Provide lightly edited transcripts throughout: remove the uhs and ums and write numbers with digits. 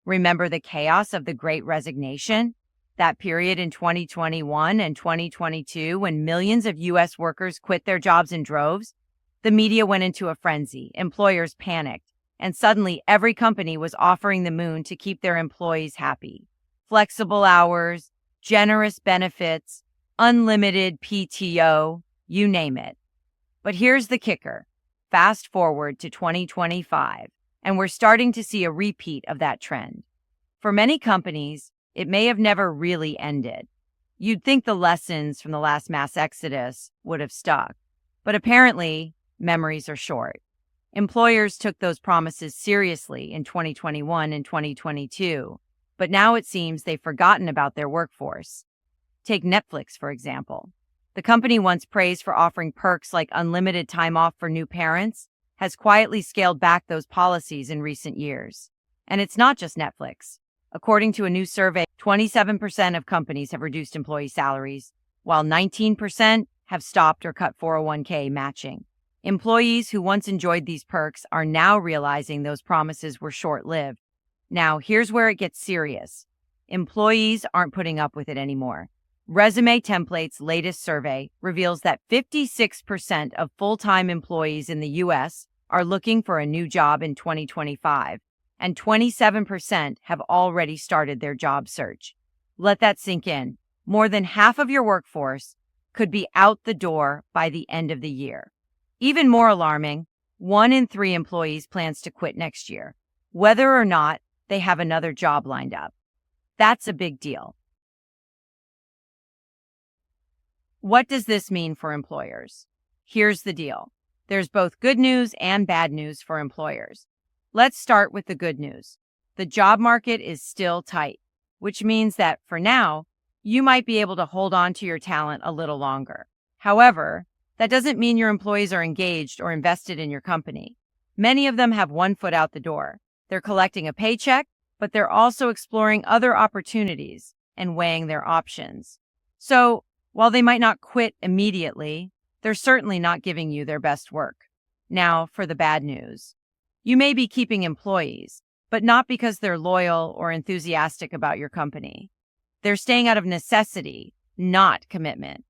Remember the chaos of the Great Resignation? That period in 2021 and 2022 when millions of U.S. workers quit their jobs in droves? The media went into a frenzy, employers panicked, and suddenly every company was offering the moon to keep their employees happy. Flexible hours, generous benefits, unlimited PTO, you name it. But here's the kicker. Fast forward to 2025, and we're starting to see a repeat of that trend. For many companies, it may have never really ended. You'd think the lessons from the last mass exodus would have stuck, but apparently, memories are short. Employers took those promises seriously in 2021 and 2022, but now it seems they've forgotten about their workforce. Take Netflix, for example. The company once praised for offering perks like unlimited time off for new parents has quietly scaled back those policies in recent years. And it's not just Netflix. According to a new survey, 27% of companies have reduced employee salaries, while 19% have stopped or cut 401k matching. Employees who once enjoyed these perks are now realizing those promises were short-lived. Now, here's where it gets serious. Employees aren't putting up with it anymore. Resume Template's latest survey reveals that 56% of full-time employees in the U.S. are looking for a new job in 2025, and 27% have already started their job search. Let that sink in. More than half of your workforce could be out the door by the end of the year. Even more alarming, 1 in 3 employees plans to quit next year, whether or not they have another job lined up. That's a big deal. What does this mean for employers? Here's the deal. There's both good news and bad news for employers. Let's start with the good news. The job market is still tight, which means that for now, you might be able to hold on to your talent a little longer. However, that doesn't mean your employees are engaged or invested in your company. Many of them have one foot out the door. They're collecting a paycheck, but they're also exploring other opportunities and weighing their options. So, while they might not quit immediately, they're certainly not giving you their best work. Now, for the bad news. You may be keeping employees, but not because they're loyal or enthusiastic about your company. They're staying out of necessity, not commitment.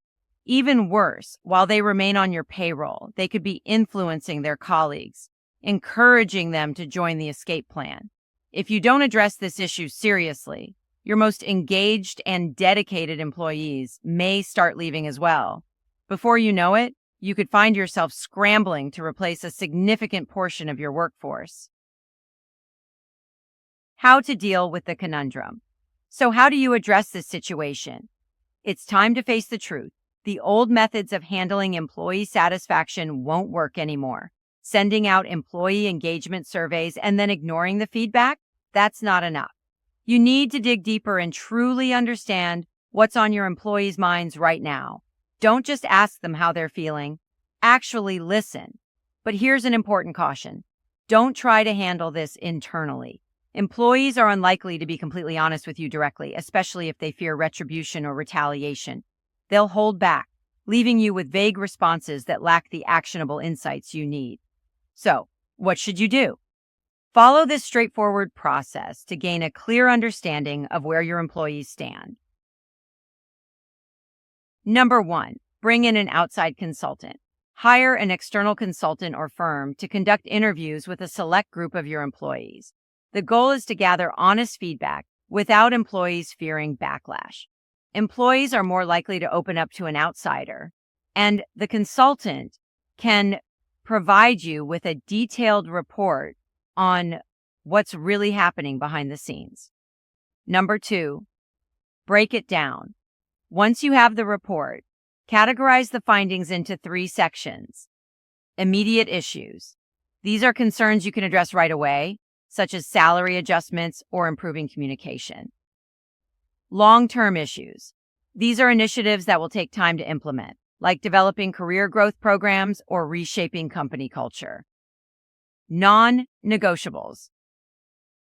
Even worse, while they remain on your payroll, they could be influencing their colleagues, encouraging them to join the escape plan. If you don't address this issue seriously, your most engaged and dedicated employees may start leaving as well. Before you know it, you could find yourself scrambling to replace a significant portion of your workforce. How to deal with the conundrum. So how do you address this situation? It's time to face the truth. The old methods of handling employee satisfaction won't work anymore. Sending out employee engagement surveys and then ignoring the feedback, that's not enough. You need to dig deeper and truly understand what's on your employees' minds right now. Don't just ask them how they're feeling. Actually listen. But here's an important caution. Don't try to handle this internally. Employees are unlikely to be completely honest with you directly, especially if they fear retribution or retaliation. They'll hold back, leaving you with vague responses that lack the actionable insights you need. So, what should you do? Follow this straightforward process to gain a clear understanding of where your employees stand. Number 1, bring in an outside consultant. Hire an external consultant or firm to conduct interviews with a select group of your employees. The goal is to gather honest feedback without employees fearing backlash. Employees are more likely to open up to an outsider, and the consultant can provide you with a detailed report on what's really happening behind the scenes. Number 2, break it down. Once you have the report, categorize the findings into 3 sections. Immediate issues. These are concerns you can address right away, such as salary adjustments or improving communication. Long-term issues. These are initiatives that will take time to implement, like developing career growth programs or reshaping company culture. Non-negotiables.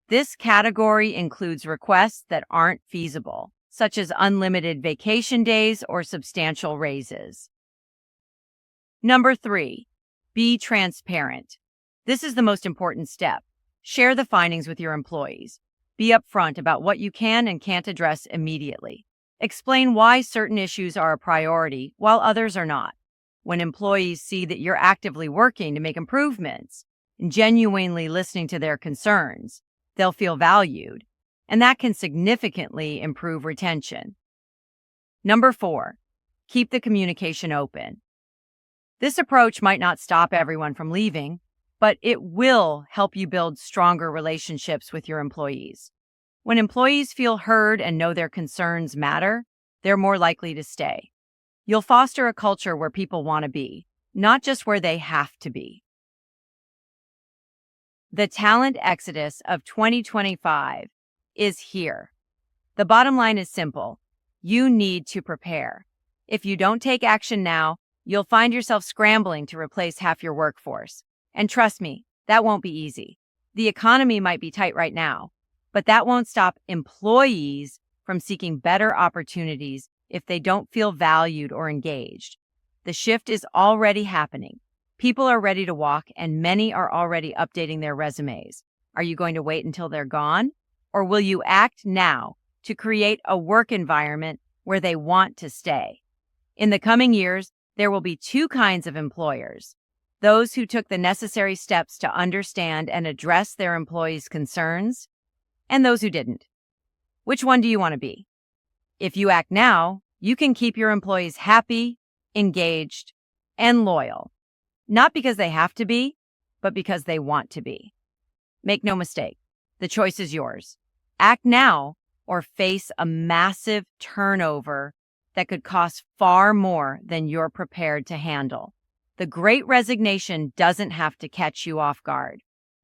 This category includes requests that aren't feasible, such as unlimited vacation days or substantial raises. Number 3, be transparent. This is the most important step. Share the findings with your employees. Be upfront about what you can and can't address immediately. Explain why certain issues are a priority while others are not. When employees see that you're actively working to make improvements and genuinely listening to their concerns, they'll feel valued, and that can significantly improve retention. Number 4, keep the communication open. This approach might not stop everyone from leaving, but it will help you build stronger relationships with your employees. When employees feel heard and know their concerns matter, they're more likely to stay. You'll foster a culture where people want to be, not just where they have to be. The talent exodus of 2025 is here. The bottom line is simple. You need to prepare. If you don't take action now, you'll find yourself scrambling to replace half your workforce. And trust me, that won't be easy. The economy might be tight right now, but that won't stop employees from seeking better opportunities if they don't feel valued or engaged. The shift is already happening. People are ready to walk, and many are already updating their resumes. Are you going to wait until they're gone? Or will you act now to create a work environment where they want to stay? In the coming years, there will be two kinds of employers: those who took the necessary steps to understand and address their employees' concerns, and those who didn't. Which one do you want to be? If you act now, you can keep your employees happy, engaged, and loyal. Not because they have to be, but because they want to be. Make no mistake, the choice is yours. Act now or face a massive turnover that could cost far more than you're prepared to handle. The Great Resignation doesn't have to catch you off guard.